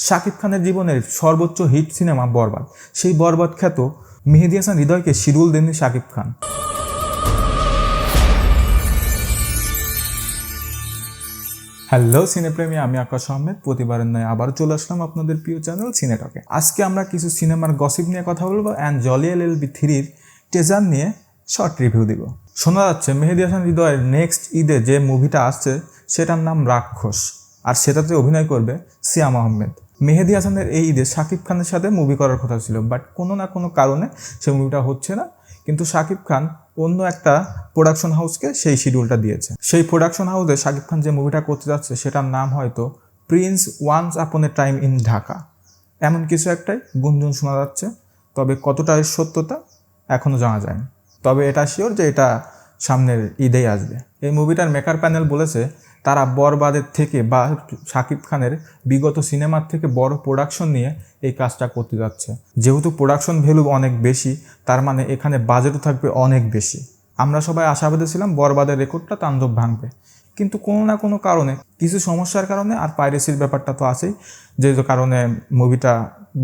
শাকিব খানের জীবনের সর্বোচ্চ হিট সিনেমা বরবাদ। সেই বরবাদ খ্যাত মেহেদী হাসান হৃদয়কে শিডিউল দেননি শাকিব খান। হ্যালো সিনেপ্রেমী, আমি আকাশ আহমেদ। প্রতিবারের নয় আবার চলে আসলাম আপনাদের প্রিয় চ্যানেল সিনেটকে। আজকে আমরা কিছু সিনেমার গসিপ নিয়ে কথা বলবো অ্যান্ড জলি এলএলবি 3-র টেজার নিয়ে শর্ট রিভিউ দিব। শোনা যাচ্ছে মেহেদী হাসান হৃদয়ের নেক্সট ঈদে যে মুভিটা আসছে সেটার নাম রাক্ষস, আর সেটাতে অভিনয় করবে সিয়াম আহমেদ। মেহেদী হাসানের এই ঈদে শাকিব খানের সাথে মুভি করার কথা ছিল, বাট কোনো না কোনো কারণে সেই মুভিটা হচ্ছে না। কিন্তু শাকিব খান অন্য একটা প্রোডাকশন হাউসকে সেই শিডিউলটা দিয়েছে। সেই প্রোডাকশন হাউসে শাকিব খান যে মুভিটা করতে যাচ্ছে সেটার নাম হয়তো Prince once upon A time in Dhaka, এমন কিছু একটাই গুঞ্জন শোনা যাচ্ছে। তবে কতটা এর সত্যতা এখনও জানা যায়নি, তবে এটা শিওর যে এটা সামনের ঈদেই আসবে। এই মুভিটার মেকার প্যানেল বলেছে তারা বরবাদের থেকে বা শাকিব খানের বিগত সিনেমার থেকে বড় প্রোডাকশন নিয়ে এই কাজটা করতে যাচ্ছে। যেহেতু প্রোডাকশন ভ্যালু অনেক বেশি, তার মানে এখানে বাজেটও থাকবে অনেক বেশি। আমরা সবাই আশাবাদী ছিলাম বরবাদের রেকর্ডটা তাণ্ডব ভাঙবে, কিন্তু কোনো না কোনো কারণে, কিছু সমস্যার কারণে, আর পাইরেসির ব্যাপারটা তো আছেই, যে কারণে মুভিটা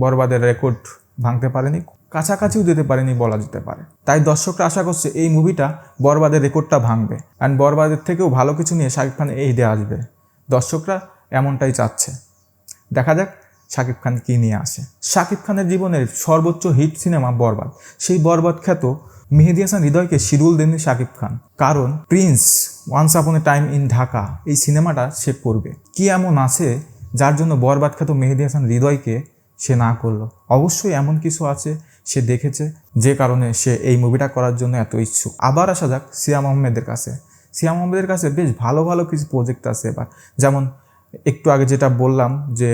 বরবাদের রেকর্ড ভাঙতে পারেনি, কাছাকাছিও যেতে পারেনি বলা যেতে পারে। তাই দর্শকরা আশা করছে এই মুভিটা বরবাদের রেকর্ডটা ভাঙবে অ্যান্ড বরবাদের থেকেও ভালো কিছু নিয়ে শাকিব খান এই ঈদে আসবে। দর্শকরা এমনটাই চাচ্ছে। দেখা যাক শাকিব খান কী নিয়ে আসে। শাকিব খানের জীবনের সর্বোচ্চ হিট সিনেমা বরবাদ। সেই বরবাদ খ্যাত মেহেদী হাসান হৃদয়কে শিডিউল দেননি শাকিব খান, কারণ Prince once upon A time in Dhaka এই সিনেমাটা সে করবে। কি এমন আছে যার জন্য বরবাদ খ্যাত মেহেদী হাসান হৃদয়কে সে না করলো? অবশ্যই এমন কিছু আছে সে দেখেছে, যে কারণে সে এই মুভিটা করার জন্য এত ইচ্ছুক। আবার আসা যাক সিয়াম আহমেদের কাছে। সিয়াম আহমেদের কাছে বেশ ভালো ভালো কিছু প্রজেক্ট আছে এবার, যেমন একটু আগে যেটা বললাম যে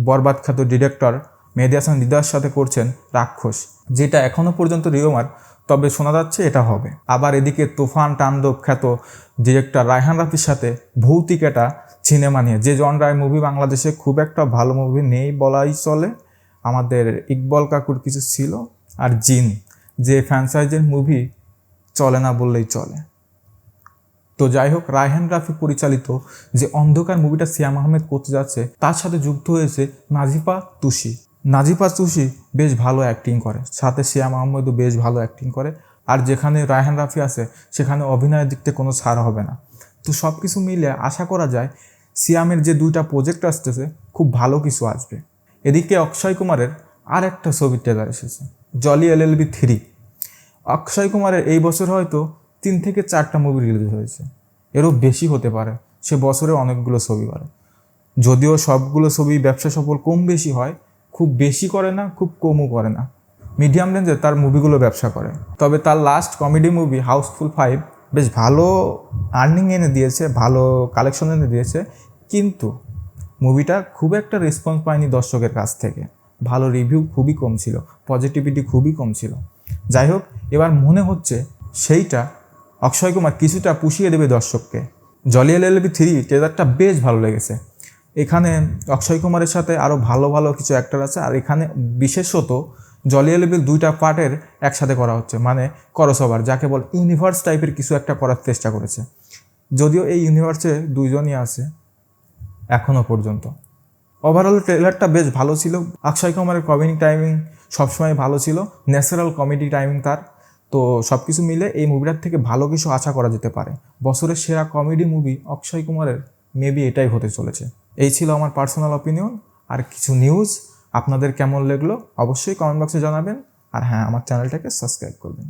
বরবাদ খ্যাত ডিরেক্টর মেহেদী হাসান হৃদয়ের সাথে করছেন রাক্ষস, যেটা এখনও পর্যন্ত রিউমার, তবে শোনা যাচ্ছে এটা হবে। আবার এদিকে তুফান তাণ্ডব খ্যাত ডিরেক্টর রায়হান রাফির সাথে ভৌতিক একটা সিনেমা নিয়ে, যে জনরায় মুভি বাংলাদেশে খুব একটা ভালো মুভি নেই বলাই চলে। আমাদের ইকবাল কাকুর কিছু ছিল, আর জিন, যে ফ্র্যাঞ্চাইজের মুভি চলে না বললেই চলে। তো যাই হোক, রায়হান রাফি পরিচালিত যে অন্ধকার মুভিটা সিয়াম আহমেদ করতে যাচ্ছে, তার সাথে যুক্ত হয়েছে নাজিফা তুষি। নাজিফা তুষি বেশ ভালো অ্যাক্টিং করে, সাথে সিয়াম আহমেদও বেশ ভালো অ্যাক্টিং করে, আর যেখানে রায়হান রাফি আছে সেখানে অভিনয়ের দিক থেকে কোনো ছাড় হবে না। তো সব কিছু মিলে আশা করা যায় সিয়ামের যে 2টা প্রজেক্ট আসতেছে খুব ভালো কিছু আসবে। এদিকে অক্ষয় কুমারের আর একটা ছবির ট্রেলার এসেছে, জলি এলএলবি 3। অক্ষয় কুমারের এই বছর হয়তো 3 থেকে 4টা মুভি রিলিজ হয়েছে, এরও বেশি হতে পারে। সে বছরে অনেকগুলো ছবি করে, যদিও সবগুলো ছবি ব্যবসা সফল কম বেশি হয়, খুব বেশি করে না, খুব কমও করে না, মিডিয়াম রেঞ্জে তার মুভিগুলো ব্যবসা করে। তবে তার লাস্ট কমেডি মুভি হাউসফুল 5 বেশ ভালো আর্নিং এনে দিয়েছে, ভালো কালেকশন এনে দিয়েছে, কিন্তু মুভিটা খুব একটা রেসপন্স পায়নি দর্শকের কাছ থেকে। ভালো রিভিউ খুবই কম ছিল, পজিটিভিটি খুবই কম ছিল। যাই হোক, এবার মনে হচ্ছে সেইটা অক্ষয় কুমার কিছুটা পুষিয়ে দেবে দর্শককে। জলি এলএলবি 3 ট্রেলারটা বেশ ভালো লেগেছে। এখানে অক্ষয় কুমারের সাথে আরও ভালো ভালো কিছু অ্যাক্টর আছে, আর এখানে বিশেষত জলি এলএলবির 2টা পার্টের একসাথে করা হচ্ছে, মানে ক্রসওভার, যাকে বল ইউনিভার্স টাইপের কিছু একটা করার চেষ্টা করেছে। যদিও এই ইউনিভার্সে 2জনই আছে এখনও পর্যন্ত। ওভারঅল ট্রেলারটা বেশ ভালো ছিল। অক্ষয় কুমারের কমেডি টাইমিং সবসময় ভালো ছিল, ন্যাচারাল কমেডি টাইমিং তার। তো সব কিছু মিলে এই মুভিটার থেকে ভালো কিছু আশা করা যেতে পারে। বছরের সেরা কমেডি মুভি অক্ষয় কুমারের মেবি এটাই হতে চলেছে। এই ছিল আমার পার্সোনাল অপিনিয়ন। আর কিছু নিউজ আপনাদের কেমন লাগলো অবশ্যই কমেন্ট বক্সে জানাবেন, আর হ্যাঁ, আমার চ্যানেলটাকে সাবস্ক্রাইব করবেন।